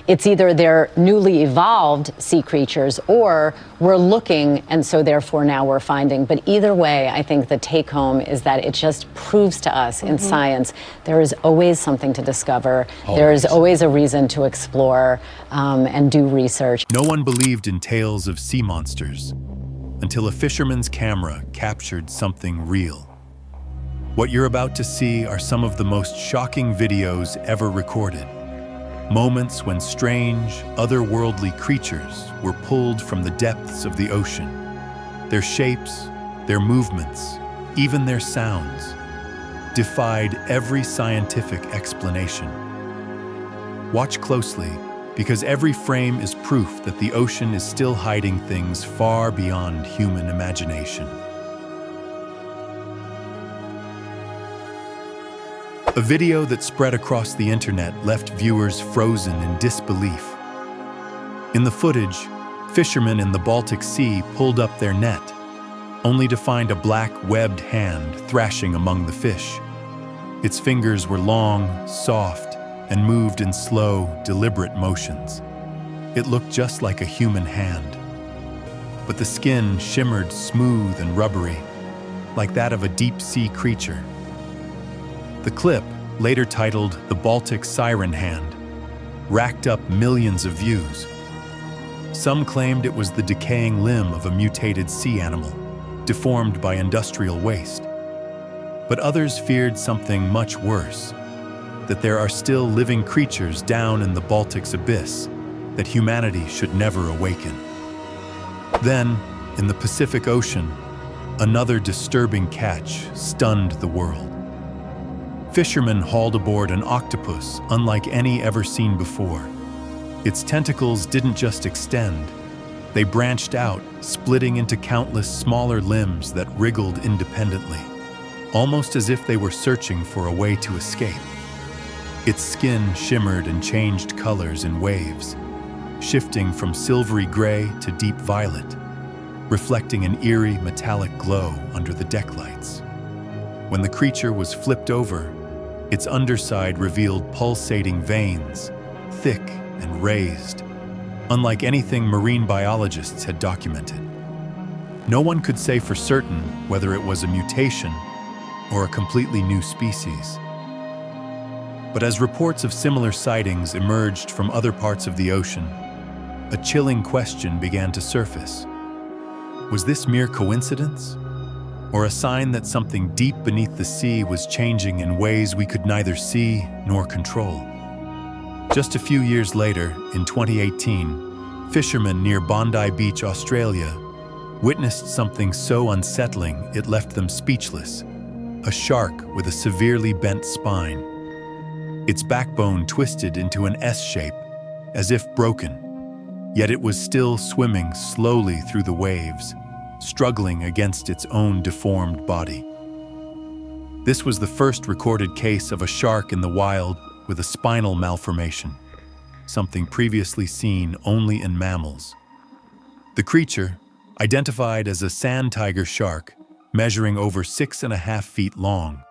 it's either they're newly evolved sea creatures or we're looking and so therefore now we're finding. But either way, I think the take home is that it just proves to us in science there is always something to discover. There is always a reason to explore and do research. No one believed in tales of sea monsters until a fisherman's camera captured something real. What you're about to see are some of the most shocking videos ever recorded. Moments when strange, otherworldly creatures were pulled from the depths of the ocean. Their shapes, their movements, even their sounds defied every scientific explanation. Watch closely, because every frame is proof that the ocean is still hiding things far beyond human imagination. A video that spread across the internet left viewers frozen in disbelief. In the footage, fishermen in the Baltic Sea pulled up their net, only to find a black webbed hand thrashing among the fish. Its fingers were long, soft, and moved in slow, deliberate motions. It looked just like a human hand. But the skin shimmered smooth and rubbery, like that of a deep-sea creature. The clip, later titled "The Baltic Siren Hand," racked up millions of views. Some claimed it was the decaying limb of a mutated sea animal, deformed by industrial waste. But others feared something much worse, that there are still living creatures down in the Baltic's abyss that humanity should never awaken. Then, in the Pacific Ocean, another disturbing catch stunned the world. Fishermen hauled aboard an octopus unlike any ever seen before. Its tentacles didn't just extend, they branched out, splitting into countless smaller limbs that wriggled independently, almost as if they were searching for a way to escape. Its skin shimmered and changed colors in waves, shifting from silvery gray to deep violet, reflecting an eerie metallic glow under the deck lights. When the creature was flipped over, its underside revealed pulsating veins, thick and raised, unlike anything marine biologists had documented. No one could say for certain whether it was a mutation or a completely new species. But as reports of similar sightings emerged from other parts of the ocean, a chilling question began to surface. Was this mere coincidence? Or a sign that something deep beneath the sea was changing in ways we could neither see nor control? Just a few years later, in 2018, fishermen near Bondi Beach, Australia, witnessed something so unsettling it left them speechless: a shark with a severely bent spine. Its backbone twisted into an S shape, as if broken, yet it was still swimming slowly through the waves, struggling against its own deformed body. This was the first recorded case of a shark in the wild with a spinal malformation, something previously seen only in mammals. The creature, identified as a sand tiger shark, measuring over 6.5 feet long,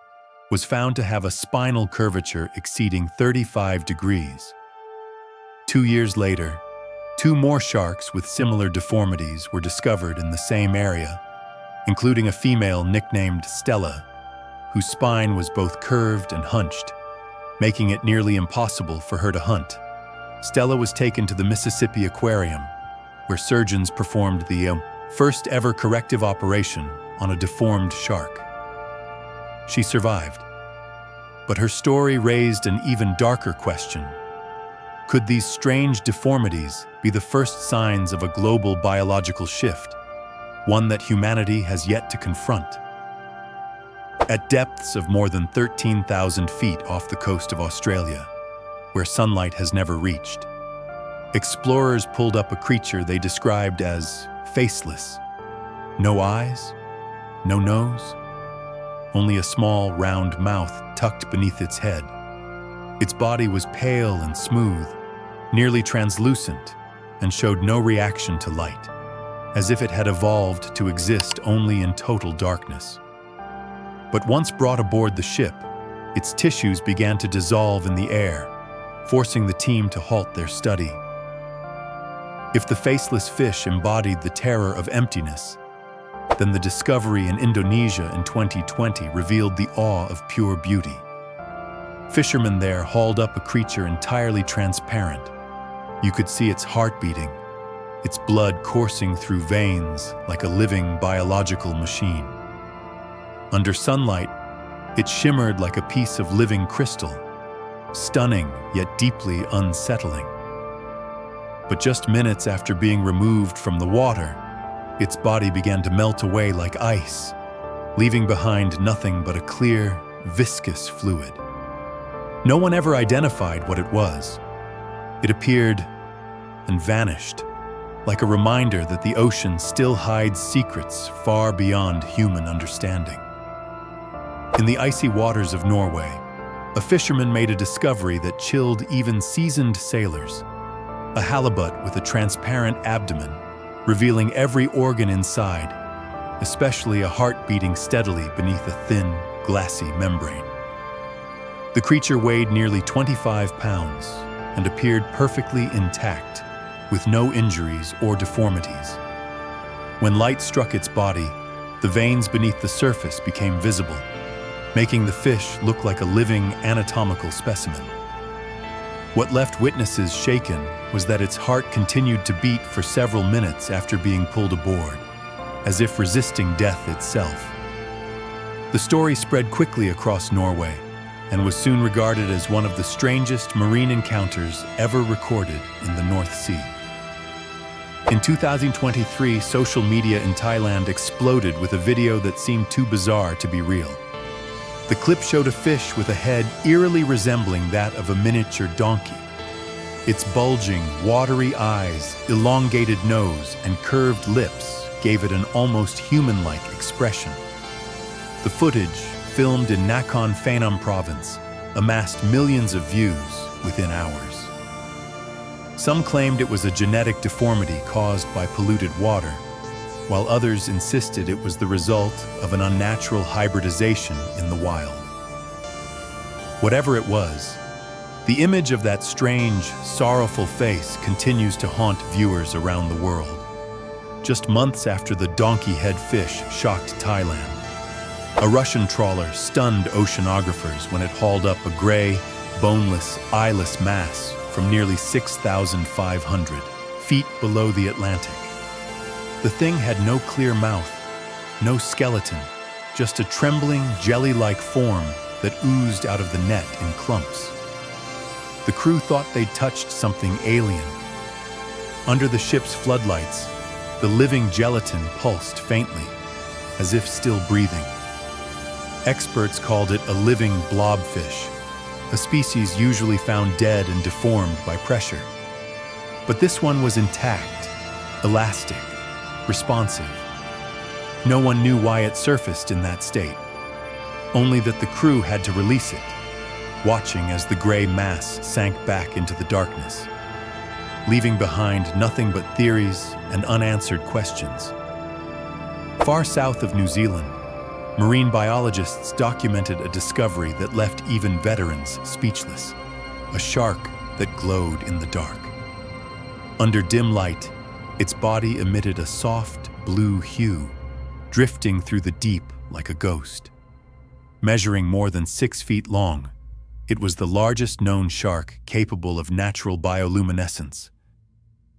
was found to have a spinal curvature exceeding 35 degrees. 2 years later, 2 more sharks with similar deformities were discovered in the same area, including a female nicknamed Stella, whose spine was both curved and hunched, making it nearly impossible for her to hunt. Stella was taken to the Mississippi Aquarium, where surgeons performed the first ever corrective operation on a deformed shark. She survived, but her story raised an even darker question. Could these strange deformities be the first signs of a global biological shift, one that humanity has yet to confront? At depths of more than 13,000 feet off the coast of Australia, where sunlight has never reached, explorers pulled up a creature they described as faceless. No eyes, no nose, only a small, round mouth tucked beneath its head. Its body was pale and smooth, nearly translucent, and showed no reaction to light, as if it had evolved to exist only in total darkness. But once brought aboard the ship, its tissues began to dissolve in the air, forcing the team to halt their study. If the faceless fish embodied the terror of emptiness, then the discovery in Indonesia in 2020 revealed the awe of pure beauty. Fishermen there hauled up a creature entirely transparent. You could see its heart beating, its blood coursing through veins like a living biological machine. Under sunlight, it shimmered like a piece of living crystal, stunning yet deeply unsettling. But just minutes after being removed from the water, its body began to melt away like ice, leaving behind nothing but a clear, viscous fluid. No one ever identified what it was. It appeared and vanished, like a reminder that the ocean still hides secrets far beyond human understanding. In the icy waters of Norway, a fisherman made a discovery that chilled even seasoned sailors: a halibut with a transparent abdomen, revealing every organ inside, especially a heart beating steadily beneath a thin, glassy membrane. The creature weighed nearly 25 pounds and appeared perfectly intact, with no injuries or deformities. When light struck its body, the veins beneath the surface became visible, making the fish look like a living anatomical specimen. What left witnesses shaken was that its heart continued to beat for several minutes after being pulled aboard, as if resisting death itself. The story spread quickly across Norway and was soon regarded as one of the strangest marine encounters ever recorded in the North Sea. In 2023, social media in Thailand exploded with a video that seemed too bizarre to be real. The clip showed a fish with a head eerily resembling that of a miniature donkey. Its bulging, watery eyes, elongated nose, and curved lips gave it an almost human-like expression. The footage, filmed in Nakhon Phanom province, amassed millions of views within hours. Some claimed it was a genetic deformity caused by polluted water, while others insisted it was the result of an unnatural hybridization in the wild. Whatever it was, the image of that strange, sorrowful face continues to haunt viewers around the world. Just months after the donkey-head fish shocked Thailand, a Russian trawler stunned oceanographers when it hauled up a gray, boneless, eyeless mass from nearly 6,500 feet below the Atlantic. The thing had no clear mouth, no skeleton, just a trembling, jelly-like form that oozed out of the net in clumps. The crew thought they'd touched something alien. Under the ship's floodlights, the living gelatin pulsed faintly, as if still breathing. Experts called it a living blobfish, a species usually found dead and deformed by pressure. But this one was intact, elastic, responsive. No one knew why it surfaced in that state, only that the crew had to release it, watching as the gray mass sank back into the darkness, leaving behind nothing but theories and unanswered questions. Far south of New Zealand, marine biologists documented a discovery that left even veterans speechless: a shark that glowed in the dark. Under dim light, its body emitted a soft blue hue, drifting through the deep like a ghost. Measuring more than 6 feet long, it was the largest known shark capable of natural bioluminescence.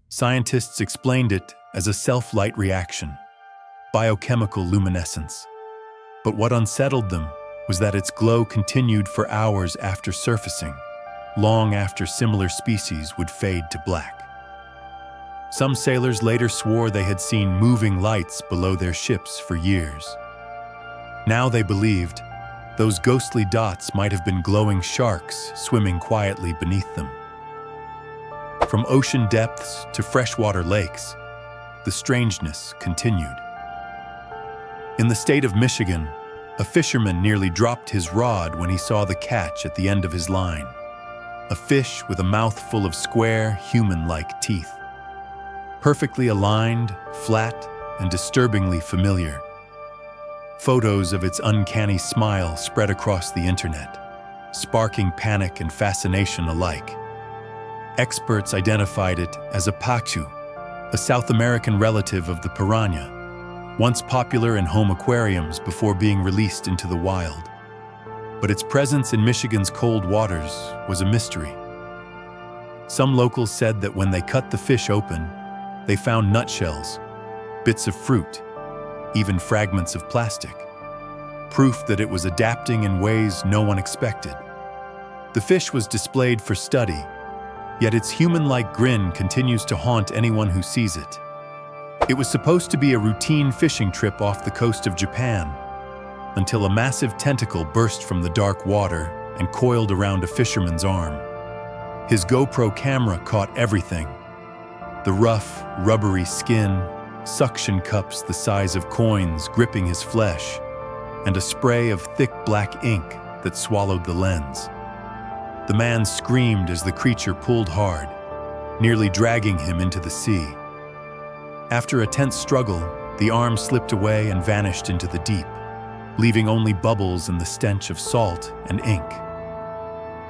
Scientists explained it as a self-light reaction, biochemical luminescence. But what unsettled them was that its glow continued for hours after surfacing, long after similar species would fade to black. Some sailors later swore they had seen moving lights below their ships for years. Now they believed those ghostly dots might have been glowing sharks swimming quietly beneath them. From ocean depths to freshwater lakes, the strangeness continued. In the state of Michigan, a fisherman nearly dropped his rod when he saw the catch at the end of his line: a fish with a mouth full of square, human-like teeth. Perfectly aligned, flat, and disturbingly familiar. Photos of its uncanny smile spread across the internet, sparking panic and fascination alike. Experts identified it as a pacu, a South American relative of the piranha, once popular in home aquariums before being released into the wild. But its presence in Michigan's cold waters was a mystery. Some locals said that when they cut the fish open, they found nutshells, bits of fruit, even fragments of plastic, proof that it was adapting in ways no one expected. The fish was displayed for study, yet its human-like grin continues to haunt anyone who sees it. It was supposed to be a routine fishing trip off the coast of Japan, until a massive tentacle burst from the dark water and coiled around a fisherman's arm. His GoPro camera caught everything: the rough, rubbery skin, suction cups the size of coins gripping his flesh, and a spray of thick black ink that swallowed the lens. The man screamed as the creature pulled hard, nearly dragging him into the sea. After a tense struggle, the arm slipped away and vanished into the deep, leaving only bubbles and the stench of salt and ink.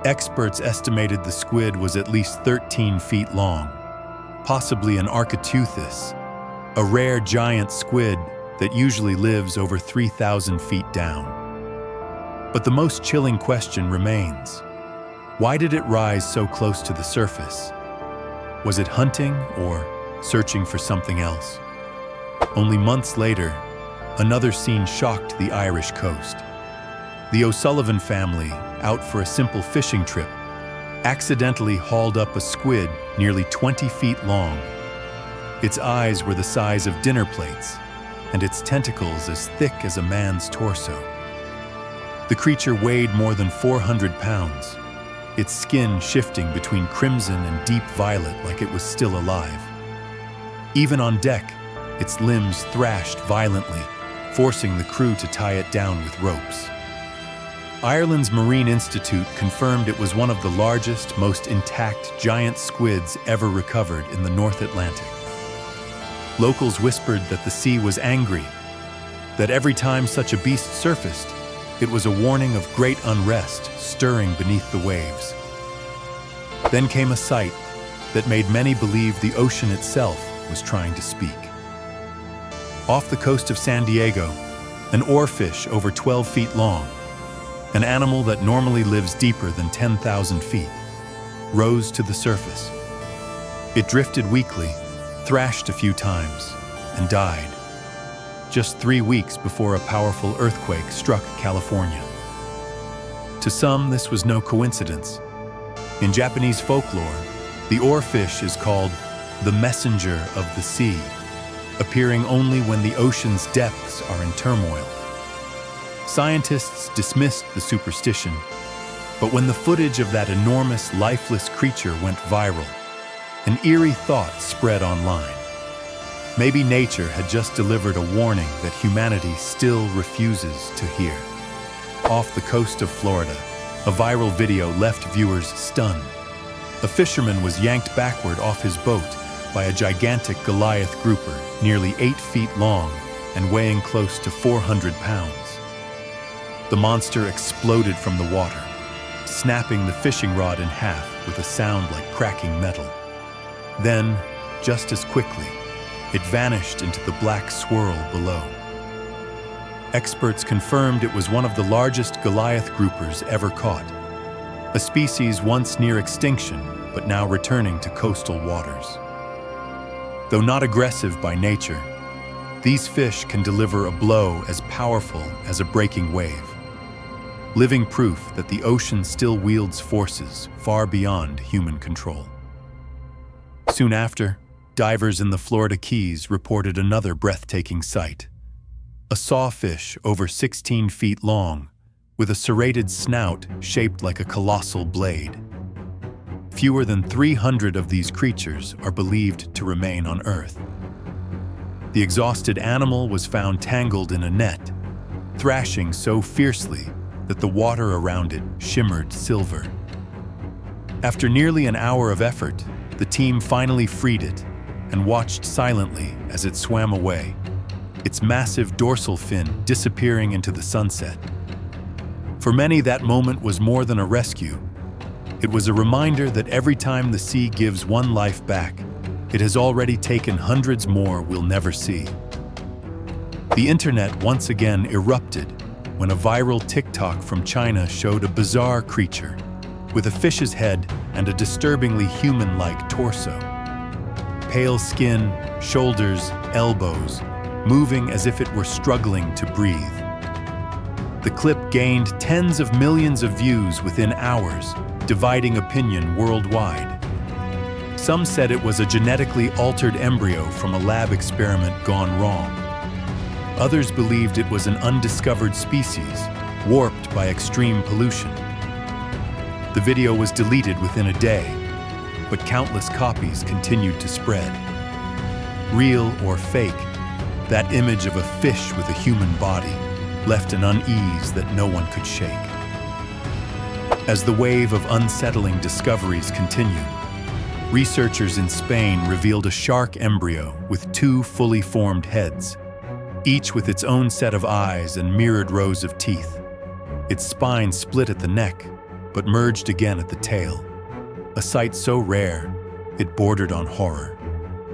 Experts estimated the squid was at least 13 feet long, possibly an architeuthis, a rare giant squid that usually lives over 3,000 feet down. But the most chilling question remains: why did it rise so close to the surface? Was it hunting or searching for something else? Only months later, another scene shocked the Irish coast. The O'Sullivan family, out for a simple fishing trip, accidentally hauled up a squid nearly 20 feet long. Its eyes were the size of dinner plates, and its tentacles as thick as a man's torso. The creature weighed more than 400 pounds, its skin shifting between crimson and deep violet like it was still alive. Even on deck, its limbs thrashed violently, forcing the crew to tie it down with ropes. Ireland's Marine Institute confirmed it was one of the largest, most intact giant squids ever recovered in the North Atlantic. Locals whispered that the sea was angry, that every time such a beast surfaced, it was a warning of great unrest stirring beneath the waves. Then came a sight that made many believe the ocean itself was trying to speak. Off the coast of San Diego, an oarfish over 12 feet long, an animal that normally lives deeper than 10,000 feet, rose to the surface. It drifted weakly, thrashed a few times, and died, just 3 weeks before a powerful earthquake struck California. To some, this was no coincidence. In Japanese folklore, the oarfish is called the messenger of the sea, appearing only when the ocean's depths are in turmoil. Scientists dismissed the superstition, but when the footage of that enormous, lifeless creature went viral, an eerie thought spread online. Maybe nature had just delivered a warning that humanity still refuses to hear. Off the coast of Florida, a viral video left viewers stunned. A fisherman was yanked backward off his boat by a gigantic Goliath grouper, nearly 8 feet long and weighing close to 400 pounds. The monster exploded from the water, snapping the fishing rod in half with a sound like cracking metal. Then, just as quickly, it vanished into the black swirl below. Experts confirmed it was one of the largest Goliath groupers ever caught, a species once near extinction but now returning to coastal waters. Though not aggressive by nature, these fish can deliver a blow as powerful as a breaking wave, living proof that the ocean still wields forces far beyond human control. Soon after, divers in the Florida Keys reported another breathtaking sight: a sawfish over 16 feet long, with a serrated snout shaped like a colossal blade. Fewer than 300 of these creatures are believed to remain on Earth. The exhausted animal was found tangled in a net, thrashing so fiercely that the water around it shimmered silver. After nearly an hour of effort, the team finally freed it and watched silently as it swam away, its massive dorsal fin disappearing into the sunset. For many, that moment was more than a rescue. It was a reminder that every time the sea gives one life back, it has already taken hundreds more we'll never see. The internet once again erupted when a viral TikTok from China showed a bizarre creature with a fish's head and a disturbingly human-like torso. Pale skin, shoulders, elbows, moving as if it were struggling to breathe. The clip gained tens of millions of views within hours, dividing opinion worldwide. Some said it was a genetically altered embryo from a lab experiment gone wrong. Others believed it was an undiscovered species, warped by extreme pollution. The video was deleted within a day, but countless copies continued to spread. Real or fake, that image of a fish with a human body left an unease that no one could shake. As the wave of unsettling discoveries continued, researchers in Spain revealed a shark embryo with two fully formed heads, each with its own set of eyes and mirrored rows of teeth. Its spine split at the neck, but merged again at the tail. A sight so rare, it bordered on horror.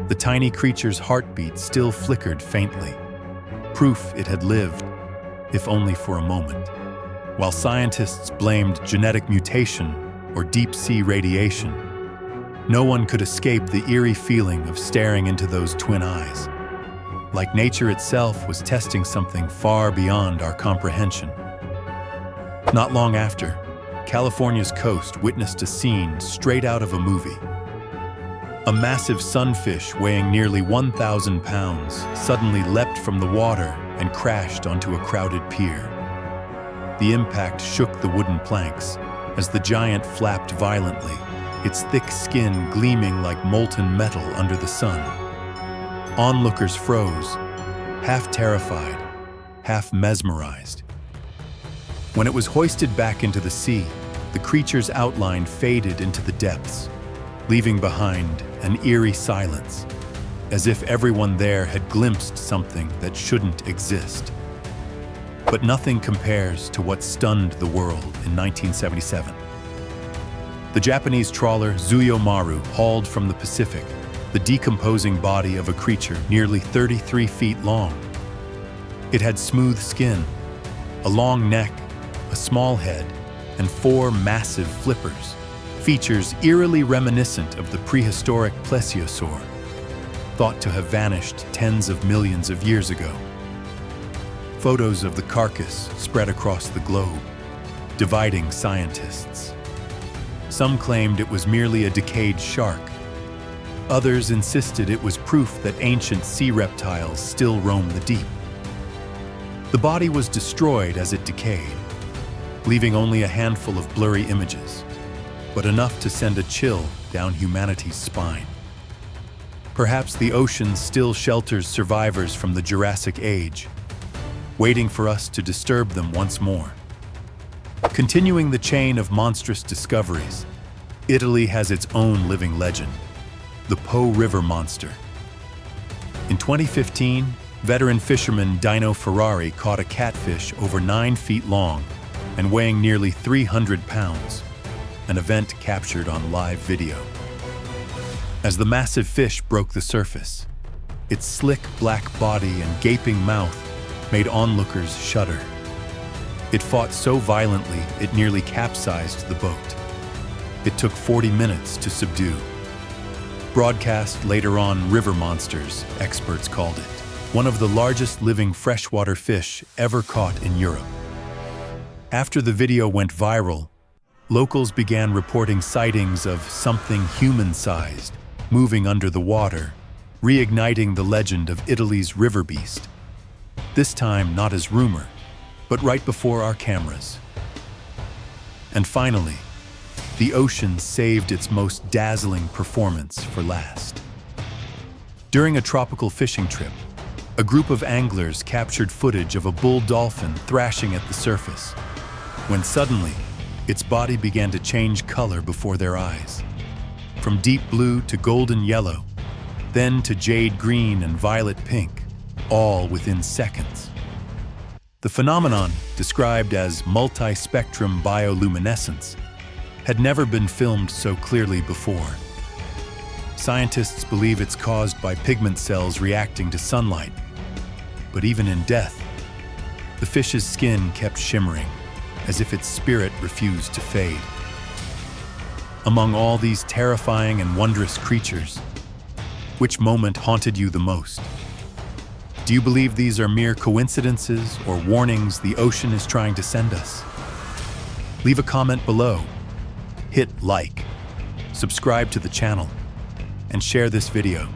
The tiny creature's heartbeat still flickered faintly, proof it had lived, if only for a moment. While scientists blamed genetic mutation or deep-sea radiation, no one could escape the eerie feeling of staring into those twin eyes, like nature itself was testing something far beyond our comprehension. Not long after, California's coast witnessed a scene straight out of a movie. A massive sunfish weighing nearly 1,000 pounds suddenly leapt from the water and crashed onto a crowded pier. The impact shook the wooden planks as the giant flapped violently, its thick skin gleaming like molten metal under the sun. Onlookers froze, half terrified, half mesmerized. When it was hoisted back into the sea, the creature's outline faded into the depths, leaving behind an eerie silence, as if everyone there had glimpsed something that shouldn't exist. But nothing compares to what stunned the world in 1977. The Japanese trawler Zuyomaru hauled from the Pacific the decomposing body of a creature nearly 33 feet long. It had smooth skin, a long neck, a small head, and 4 massive flippers, features eerily reminiscent of the prehistoric plesiosaur, thought to have vanished tens of millions of years ago. Photos of the carcass spread across the globe, dividing scientists. Some claimed it was merely a decayed shark. Others insisted it was proof that ancient sea reptiles still roam the deep. The body was destroyed as it decayed, leaving only a handful of blurry images, but enough to send a chill down humanity's spine. Perhaps the ocean still shelters survivors from the Jurassic Age, waiting for us to disturb them once more. Continuing the chain of monstrous discoveries, Italy has its own living legend, the Po River monster. In 2015, veteran fisherman Dino Ferrari caught a catfish over 9 feet long and weighing nearly 300 pounds, an event captured on live video. As the massive fish broke the surface, its slick black body and gaping mouth made onlookers shudder. It fought so violently it nearly capsized the boat. It took 40 minutes to subdue. Broadcast later on river monsters, experts called it, one of the largest living freshwater fish ever caught in Europe. After the video went viral, locals began reporting sightings of something human-sized moving under the water, reigniting the legend of Italy's river beast. This time not as rumor, but right before our cameras. And finally, the ocean saved its most dazzling performance for last. During a tropical fishing trip, a group of anglers captured footage of a bull dolphin thrashing at the surface, when suddenly, its body began to change color before their eyes. From deep blue to golden yellow, then to jade green and violet pink, all within seconds. The phenomenon, described as multi-spectrum bioluminescence, had never been filmed so clearly before. Scientists believe it's caused by pigment cells reacting to sunlight. But even in death, the fish's skin kept shimmering, as if its spirit refused to fade. Among all these terrifying and wondrous creatures, which moment haunted you the most? Do you believe these are mere coincidences or warnings the ocean is trying to send us? Leave a comment below, hit like, subscribe to the channel, and share this video.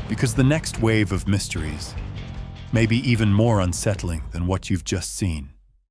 Because the next wave of mysteries may be even more unsettling than what you've just seen.